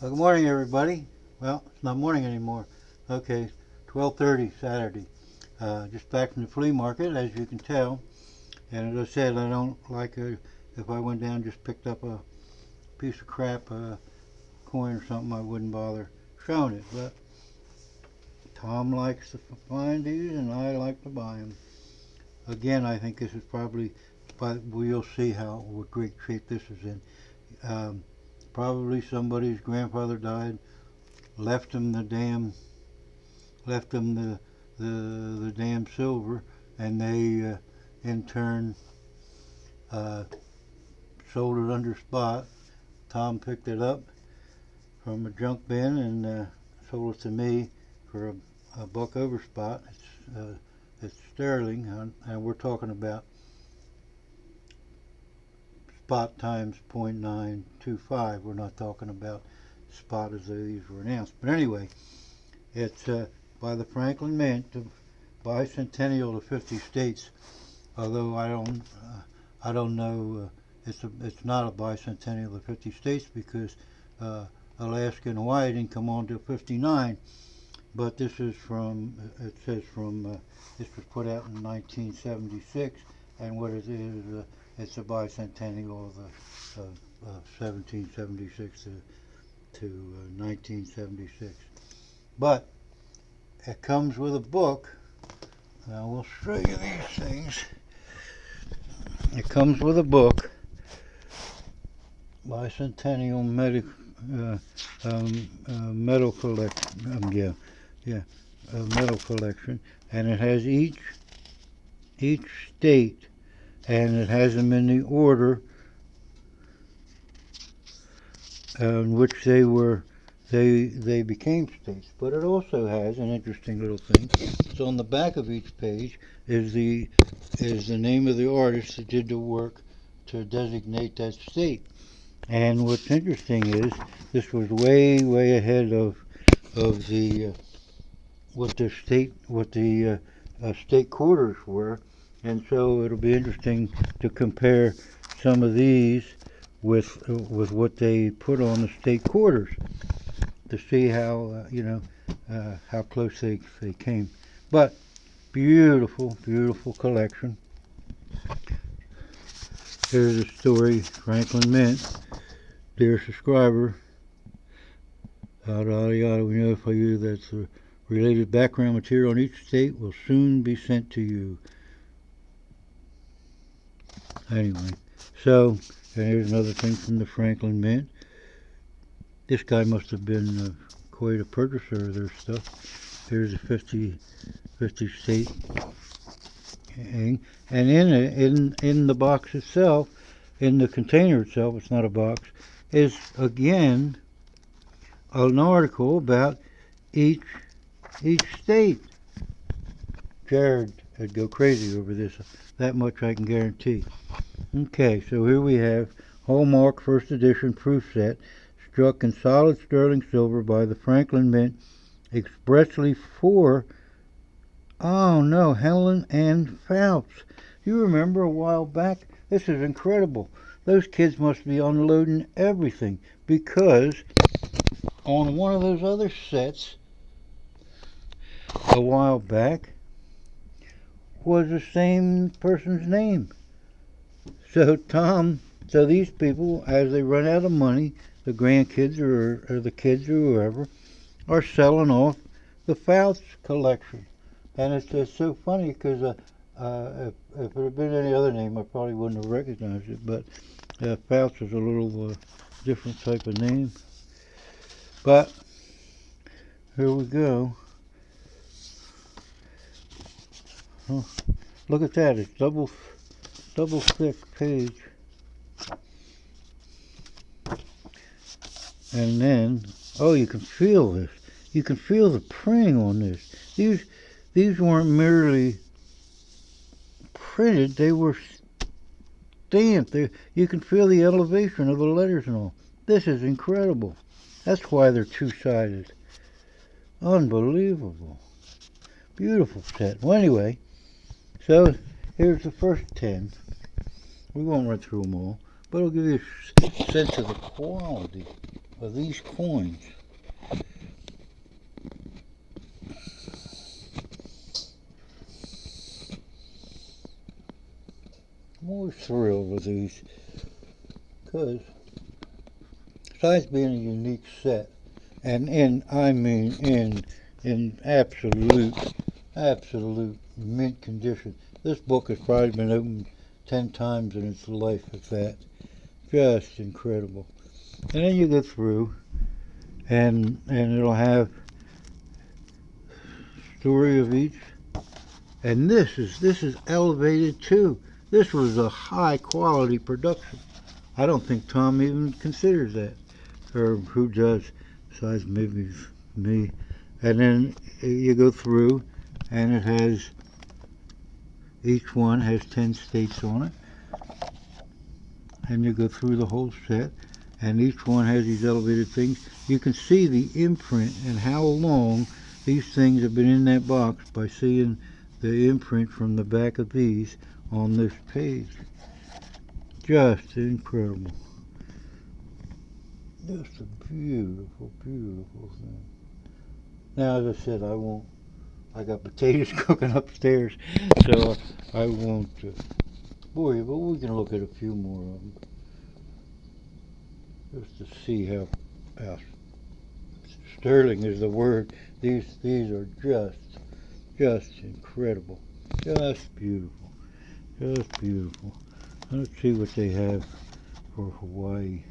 Well, good morning, everybody. Well, it's not morning anymore. Okay, 12:30 Saturday. Just back from the flea market, as you can tell. And as I said, I don't like if I went down and just picked up a piece of crap, coin or something, I wouldn't bother showing it. But Tom likes to find these, and I like to buy them. Again, I think this is probably, but we'll see what great shape this is in. Probably somebody's grandfather died, left him the damn silver, and they in turn sold it under spot. Tom picked it up from a junk bin and sold it to me for a buck over spot. It's sterling, and we're talking about spot times 0.925. We're not talking about spot as though these were an ounce. But anyway, it's by the Franklin Mint, bicentennial to 50 states. Although I don't know. It's not a bicentennial to 50 states because Alaska and Hawaii didn't come on till 59. But this is from. It says from. This was put out in 1976, and what it is. It's a bicentennial of 1776 to 1976. But it comes with a book. Now we'll show you these things. It comes with a book, Bicentennial Metal Collection. Metal Collection, and it has each state. And it has them in the order in which they became states. But it also has an interesting little thing. So on the back of each page is the name of the artist that did the work to designate that state. And what's interesting is this was way ahead of the what the state quarters were. And so it'll be interesting to compare some of these with what they put on the state quarters to see how how close they came. But beautiful collection. Here's a story, Franklin Mint. Dear subscriber, yada yada. We notify you that the related background material on each state will soon be sent to you. Anyway, so and here's another thing from the Franklin Mint. This guy must have been quite a purchaser of their stuff. Here's a 50 state thing, and in the box itself, in the container itself, it's not a box, is again an article about each state. Jared would go crazy over this. That much I can guarantee. Okay, so here we have Hallmark First Edition Proof Set, struck in solid sterling silver by the Franklin Mint, expressly for, oh no, Helen and Phelps. You remember a while back? This is incredible. Those kids must be unloading everything, because on one of those other sets a while back was the same person's name. So these people, as they run out of money, the grandkids or the kids or whoever, are selling off the Fouts collection. And it's just so funny because if it had been any other name, I probably wouldn't have recognized it. But Fouts is a little different type of name. But here we go. Oh, look at that! It's double thick page, and then you can feel this. You can feel the printing on this. These weren't merely printed; they were stamped. You can feel the elevation of the letters and all. This is incredible. That's why they're two-sided. Unbelievable. Beautiful set. Well, anyway. So here's the first 10. We won't run through them all, but it'll give you a sense of the quality. of these coins. I'm always thrilled with these because besides being a unique set, and I mean in absolute mint condition. This book has probably been opened 10 times in its life, if that. Just incredible. And then you go through, and it'll have story of each. And this is elevated too. This was a high quality production. I don't think Tom even considers that, or who does, besides maybe me. And then you go through, and it has, each one has 10 states on it. And you go through the whole set, and each one has these elevated things. You can see the imprint and how long these things have been in that box by seeing the imprint from the back of these on this page. Just incredible. Just a beautiful, beautiful thing. Now, as I said, I got potatoes cooking upstairs, so I won't bore you, but we can look at a few more of them. Just to see how sterling is the word. These are just incredible. Just beautiful. Just beautiful. Let's see what they have for Hawaii.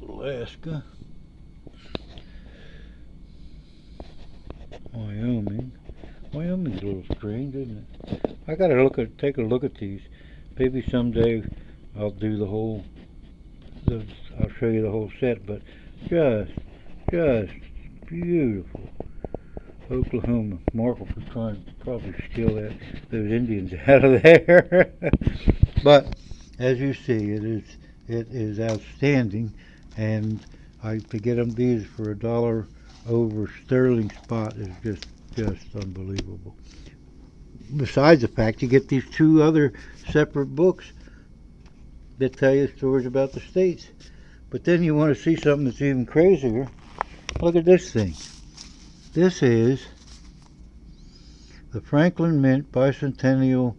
Alaska. Wyoming. Wyoming's a little strange, isn't it? I gotta take a look at these. Maybe someday I'll do I'll show you the whole set, but just beautiful. Oklahoma. Mark will be trying to probably steal those Indians out of there. But as you see, it is outstanding, and to get them these for $1 over sterling spot is just unbelievable. Besides the fact you get these two other separate books that tell you stories about the states. But then you want to see something that's even crazier. Look at this thing. This is the Franklin Mint Bicentennial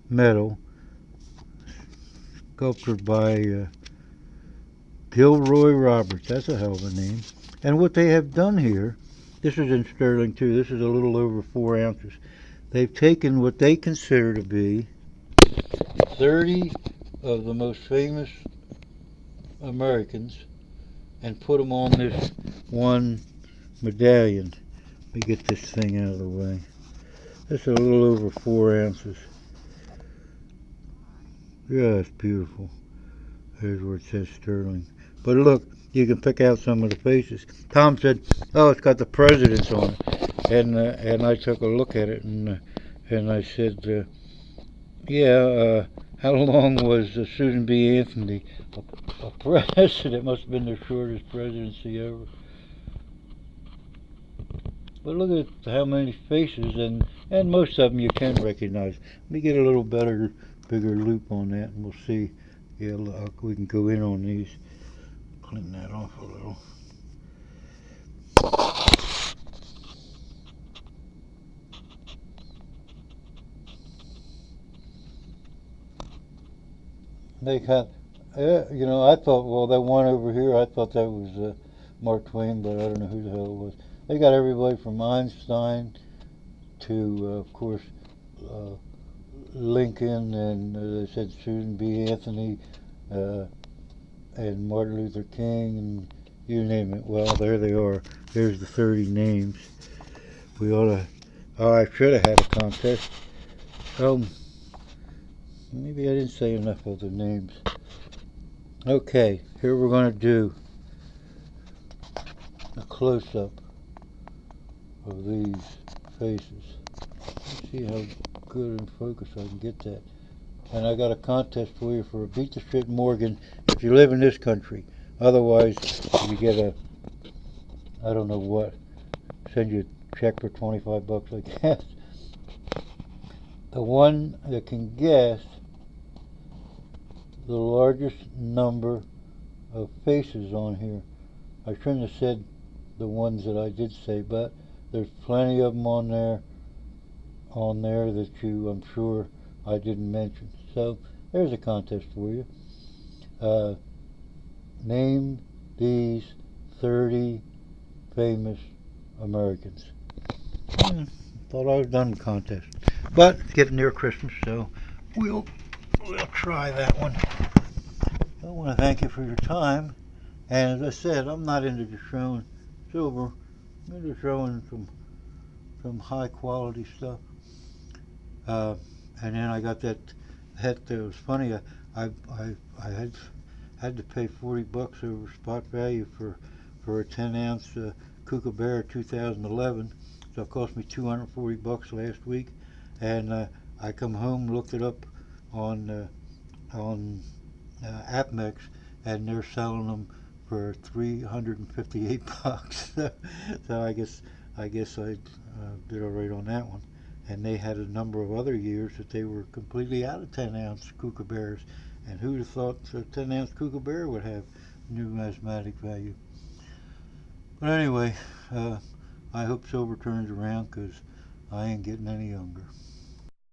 Medal, sculpted by Gilroy Roberts. That's a hell of a name. And what they have done here, this is in sterling too, this is a little over 4 ounces. They've taken what they consider to be 30 of the most famous Americans and put them on this one medallion. Let me get this thing out of the way. This is a little over 4 ounces. Just beautiful. There's where it says sterling. But look, you can pick out some of the faces. Tom said, "Oh, it's got the presidents on it," and I took a look at it, and I said, "Yeah, how long was Susan B. Anthony a president? It must have been the shortest presidency ever." But look at how many faces, and most of them you can recognize. Let me get a little bigger loop on that, and we'll see. Yeah, look, we can go in on these. Clean that off a little. They got, you know, I thought, well, that one over here, I thought that was Mark Twain, but I don't know who the hell it was. They got everybody from Einstein to, of course, Lincoln, and they said Susan B. Anthony, and Martin Luther King, and you name it. Well, there they are. There's the 30 names. We ought to, oh, I should have had a contest. Maybe I didn't say enough of the names. Okay, here we're going to do a close-up of these faces. Let's see how good in focus I can get that. And I got a contest for you for a Beat the Shit Morgan if you live in this country. Otherwise, you get I don't know what, send you a check for 25 bucks, I guess. The one that can guess the largest number of faces on here. I shouldn't have said the ones that I did say, but there's plenty of them on there that I'm sure I didn't mention. So there's a contest for you. Name these 30 famous Americans. Thought I was done with the contest, but it's getting near Christmas, so we'll try that one. I want to thank you for your time, and as I said, I'm not into just showing silver. I'm into showing some high quality stuff. And then I got that was funny. I had to pay 40 bucks over spot value for a 10-ounce Kookaburra 2011. So it cost me 240 bucks last week, and I come home, looked it up on AppMex, and they're selling them for 358 bucks. So I did all right on that one. And they had a number of other years that they were completely out of 10-ounce Kookaburras. And who'd have thought a 10-ounce Kookaburra would have numismatic value? But anyway, I hope silver turns around, because I ain't getting any younger.